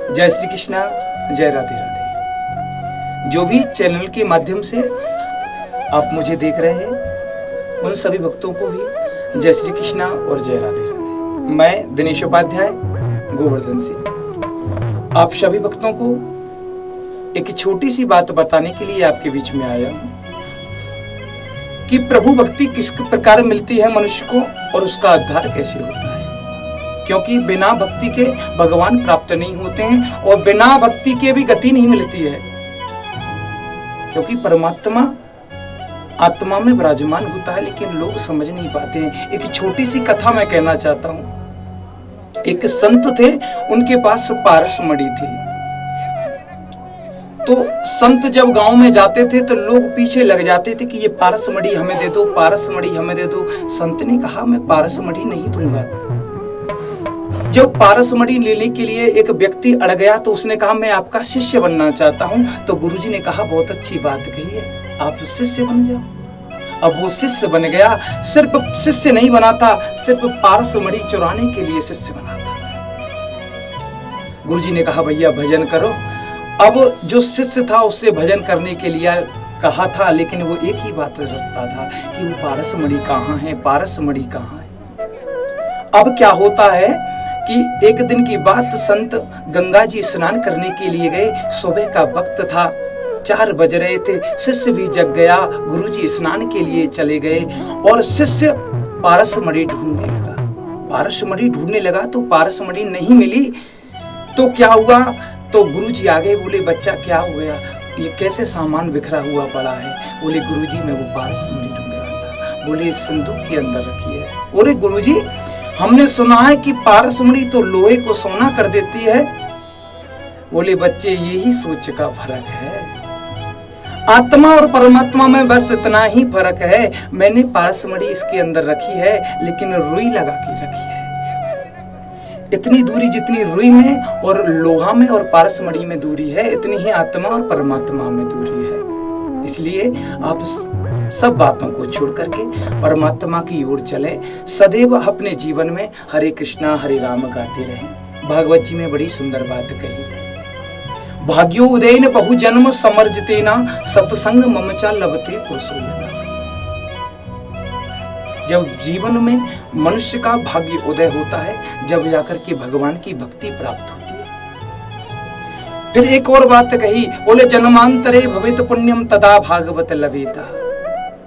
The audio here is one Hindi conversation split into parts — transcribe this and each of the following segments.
जय श्री कृष्णा, जय राधे राधे। जो भी चैनल के माध्यम से आप मुझे देख रहे हैं उन सभी भक्तों को भी जय श्री कृष्णा और जय राधे राधे। मैं दिनेश उपाध्याय गोवर्धन सिंह आप सभी भक्तों को एक छोटी सी बात बताने के लिए आपके बीच में आया हूं कि प्रभु भक्ति किस प्रकार मिलती है मनुष्य को और उसका उद्धार कैसे होता है। क्योंकि बिना भक्ति के भगवान प्राप्त नहीं होते हैं और बिना भक्ति के भी गति नहीं मिलती है। क्योंकि परमात्मा आत्मा में विराजमान होता है लेकिन लोग समझ नहीं पाते हैं। एक छोटी सी कथा मैं कहना चाहता हूं। एक संत थे, उनके पास पारस मणि थी। तो संत जब गांव में जाते थे तो लोग पीछे लग जाते थे कि ये पारस मणि हमें दे दो, पारस मणि हमें दे दो। संत ने कहा मैं पारस मणि नहीं दूंगा। जब पारस मणि लेने के लिए एक व्यक्ति अड़ गया तो उसने कहा मैं आपका शिष्य बनना चाहता हूं। तो गुरुजी ने कहा बहुत अच्छी बात कही है, आप शिष्य बन जाओ। अब वो शिष्य बन गया। सिर्फ शिष्य नहीं बना था, सिर्फ पारस मणि चुराने के लिए शिष्य बना था। गुरुजी ने कहा भैया भजन करो। अब जो शिष्य था उससे भजन करने के लिए कहा था, लेकिन वो एक ही बात रटता था कि वो पारस मणि कहाँ है, पारस मणि कहाँ है। अब क्या होता है कि एक दिन की बात, संत गंगा जी स्नान करने के लिए गए। सुबह का वक्त था, 4 बज रहे थे। शिष्य भी जग गया, गुरुजी स्नान के लिए चले गए और शिष्य पारस मणि ढूंढने लगा। पारस मणि ढूंढने लगा तो पारस मणि नहीं मिली। तो क्या हुआ, तो गुरुजी आ गए। बोले बच्चा क्या हो गया, ये कैसे सामान बिखरा हुआ पड़ा है। बोले गुरुजी मैं वो पारस मणि ढूंढ रहा था। बोले इस संदूक के अंदर रखी है। बोले गुरुजी हमने सुना है कि पारस मणि तो लोहे को सोना कर देती है। बोले बच्चे यही सोच का फर्क है, आत्मा और परमात्मा में बस इतना ही फर्क है। मैंने पारस मणि इसके अंदर रखी है लेकिन रुई लगा के रखी है। इतनी दूरी जितनी रुई में और लोहा में और पारस मणि में दूरी है, इतनी ही आत्मा और परमात्मा में दूरी है। इसलिए आप सब बातों को छोड़ करके परमात्मा की ओर चले। सदैव अपने जीवन में हरे कृष्णा हरे राम गाते रहें। भागवत जी में बड़ी सुंदर बात कही है, भाग्यो उदयन बहु जन्म समर्जितेना सत्संग ममचा लभते पुरुषो यदा। जब जीवन में मनुष्य का भाग्य उदय होता है, जब जाकर के भगवान की भक्ति प्राप्त होती है। फिर एक और बात कही, बोले जन्मांतरे भवेत पुण्यम तदा भागवत लभेता।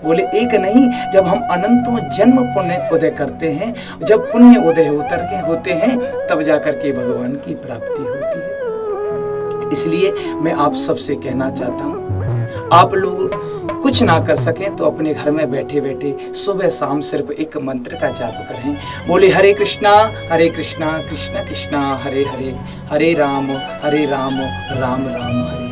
बोले एक नहीं, जब हम अनंतों जन्म पुण्य उदय करते हैं, जब पुण्य उदय होते हैं तब जाकर के भगवान की प्राप्ति होती है। इसलिए मैं आप सबसे कहना चाहता हूँ, आप लोग कुछ ना कर सकें तो अपने घर में बैठे बैठे सुबह शाम सिर्फ एक मंत्र का जाप करें। बोले हरे कृष्णा कृष्ण कृष्णा हरे हरे, हरे राम राम राम हरे।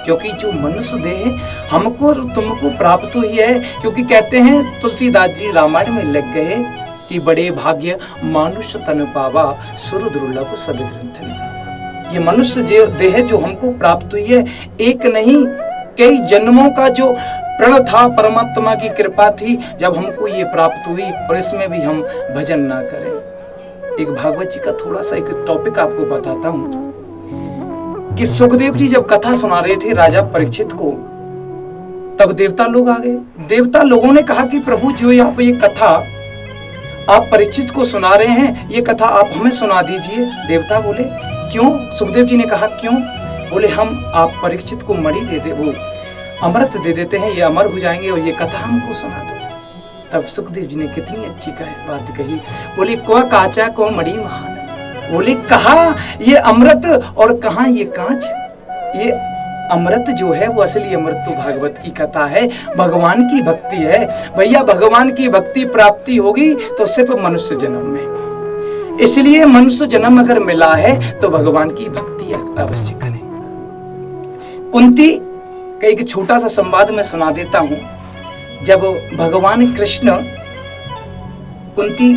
क्योंकि जो मनुष्य देह हमको और तुमको प्राप्त हुई है, क्योंकि कहते हैं तुलसीदास जी रामायण में लग गए कि बड़े भाग्य मानुष तन पावा सुर दुर्लभ सदग्रंथ निभावा। ये मनुष्य जो देह जो हमको प्राप्त हुई है, एक नहीं कई जन्मों का जो प्रण था, परमात्मा की कृपा थी जब हमको ये प्राप्त हुई, और इसमें भी हम भजन ना करें। एक भागवत जी का थोड़ा सा एक टॉपिक आपको बताता हूं कि सुखदेव जी जब कथा सुना रहे थे राजा परीक्षित को, तब देवता लोग आ गए। देवता लोगों ने कहा कि प्रभु जो यहाँ पे ये कथा आप परीक्षित को सुना रहे हैं, ये कथा आप हमें सुना दीजिए। देवता बोले क्यों? सुखदेव जी ने कहा क्यों? बोले हम आप परीक्षित को मणि दे दे, वो अमृत दे देते हैं, ये अमर हो जाएंगे और ये कथा हमको सुना दो। तब सुखदेव जी ने कितनी अच्छी बात कही। बोले को काचा को मणि महान। बोले कहा ये अमृत और कहा ये कांच। ये अमृत जो है वो असली अमृत तो भागवत की कथा है, भगवान की भक्ति है। भैया भगवान की भक्ति प्राप्ति होगी तो सिर्फ मनुष्य जन्म में। इसलिए मनुष्य जन्म अगर मिला है तो भगवान की भक्ति अवश्य करें। कुंती का एक छोटा सा संवाद मैं सुना देता हूं। जब भगवान कृष्ण कुंती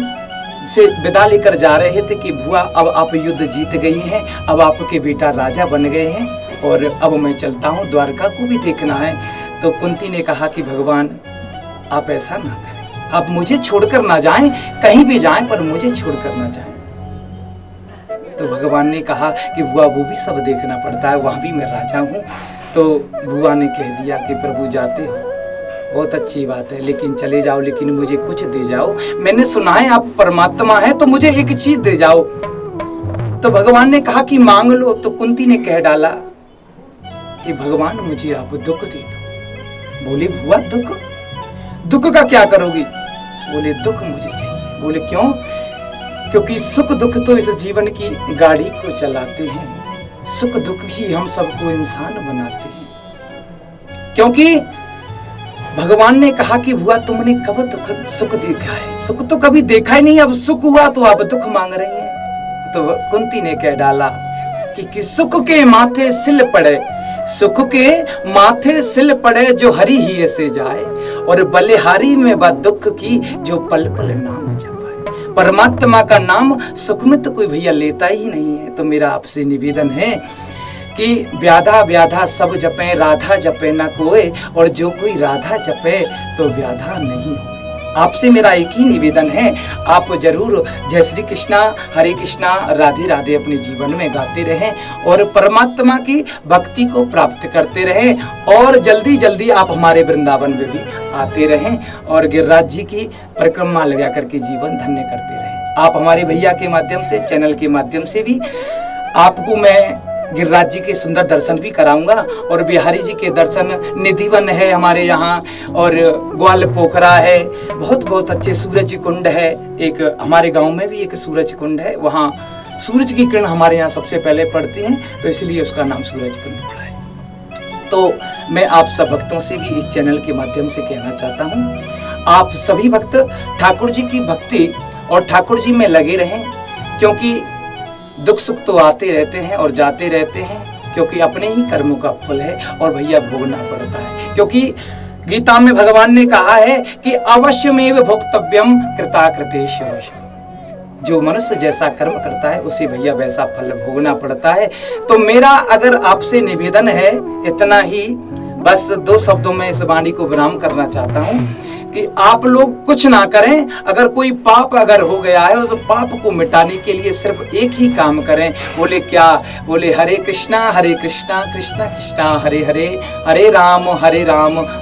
से विदा लेकर जा रहे थे कि बुआ अब आप युद्ध जीत गई हैं, अब आपके बेटा राजा बन गए हैं और अब मैं चलता हूँ, द्वारका को भी देखना है। तो कुंती ने कहा कि भगवान आप ऐसा ना करें, आप मुझे छोड़कर ना जाएं, कहीं भी जाएं पर मुझे छोड़कर ना जाएं। तो भगवान ने कहा कि बुआ वो भी सब देखना पड़ता है, वहाँ भी मैं राजा हूँ। तो बुआ ने कह दिया कि प्रभु जाते हो, बहुत अच्छी बात है, लेकिन चले जाओ, लेकिन मुझे कुछ दे जाओ। मैंने सुना है आप परमात्मा है, तो मुझे एक चीज दे जाओ। तो भगवान ने कहा कि मांग लो। तो कुंती ने कह डाला कि भगवान मुझे आप दुख दे दो। बोले बुआ दुख? दुख का क्या करोगी? बोले दुख मुझे चाहिए। बोले क्यों? क्योंकि सुख दुख तो इस जीवन की गाड़ी को चलाते हैं, सुख दुख ही हम सबको इंसान बनाते हैं। क्योंकि भगवान ने कहा कि बुआ तुमने कब दुख सुख देखा है? सुख तो कभी देखा ही नहीं, अब सुख हुआ तो आप दुख मांग रही हैं। तो कुंती ने कह डाला कि सुख के माथे सिल पड़े, सुख के माथे सिल पड़े जो हरि ही ऐसे जाए, और बलिहारी में बा दुख की जो पल पल नाम जपाए। परमात्मा का नाम सुख में तो कोई भैया लेता ही नहीं है। तो मेरा आपसे निवेदन है कि व्याधा व्याधा सब जपे, राधा जपे ना कोई, और जो कोई राधा जपे तो व्याधा नहीं हो। आपसे मेरा एक ही निवेदन है, आप जरूर जय श्री कृष्णा, हरे कृष्णा, राधे राधे अपने जीवन में गाते रहें और परमात्मा की भक्ति को प्राप्त करते रहें, और जल्दी जल्दी आप हमारे वृंदावन में भी आते रहें और गिरिराज जी की परिक्रमा लगा करके जीवन धन्य करते रहें। आप हमारे भैया के माध्यम से, चैनल के माध्यम से भी आपको मैं गिरिराज जी के सुंदर दर्शन भी कराऊंगा, और बिहारी जी के दर्शन, निधिवन है हमारे यहाँ, और ग्वाल पोखरा है, बहुत बहुत अच्छे सूरज कुंड है। एक हमारे गांव में भी एक सूरज कुंड है, वहाँ सूरज की किरण हमारे यहाँ सबसे पहले पड़ती हैं, तो इसलिए उसका नाम सूरज कुंड पड़ा है। तो मैं आप सब भक्तों से भी इस चैनल के माध्यम से कहना चाहता हूँ, आप सभी भक्त ठाकुर जी की भक्ति और ठाकुर जी में लगे रहें, क्योंकि दुख सुख तो आते रहते हैं और जाते रहते हैं, क्योंकि अपने ही कर्मों का फल है और भैया भोगना पड़ता है। क्योंकि गीता में भगवान ने कहा है कि अवश्यमेव भोक्तव्यम कृताकृतेश अवश्य। जो मनुष्य जैसा कर्म करता है उसे भैया वैसा फल भोगना पड़ता है। तो मेरा अगर आपसे निवेदन है इतना ही, बस दो शब्दों में इस वाणी को विराम करना चाहता हूँ कि आप लोग कुछ ना करें। अगर कोई पाप अगर हो गया है, उस पाप को मिटाने के लिए सिर्फ एक ही काम करें। बोले क्या? बोले हरे कृष्णा कृष्णा कृष्णा हरे हरे, हरे राम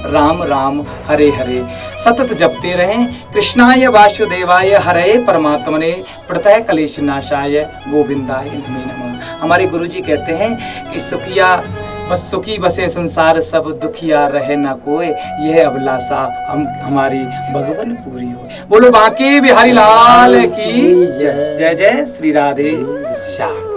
राम राम हरे हरे। सतत जपते रहें। कृष्णाय वासुदेवाय हरे परमात्मने प्रतः क्लेश नाशाय गोविंदाय नमो नमः। हमारे गुरुजी कहते हैं कि सुखिया बस सुखी बसे संसार सब, दुखिया रहे ना कोई, यह अभिलाषा हमारी भगवान पूरी हो। बोलो बांके बिहारी लाल की जय। जय जय श्री राधे श्याम।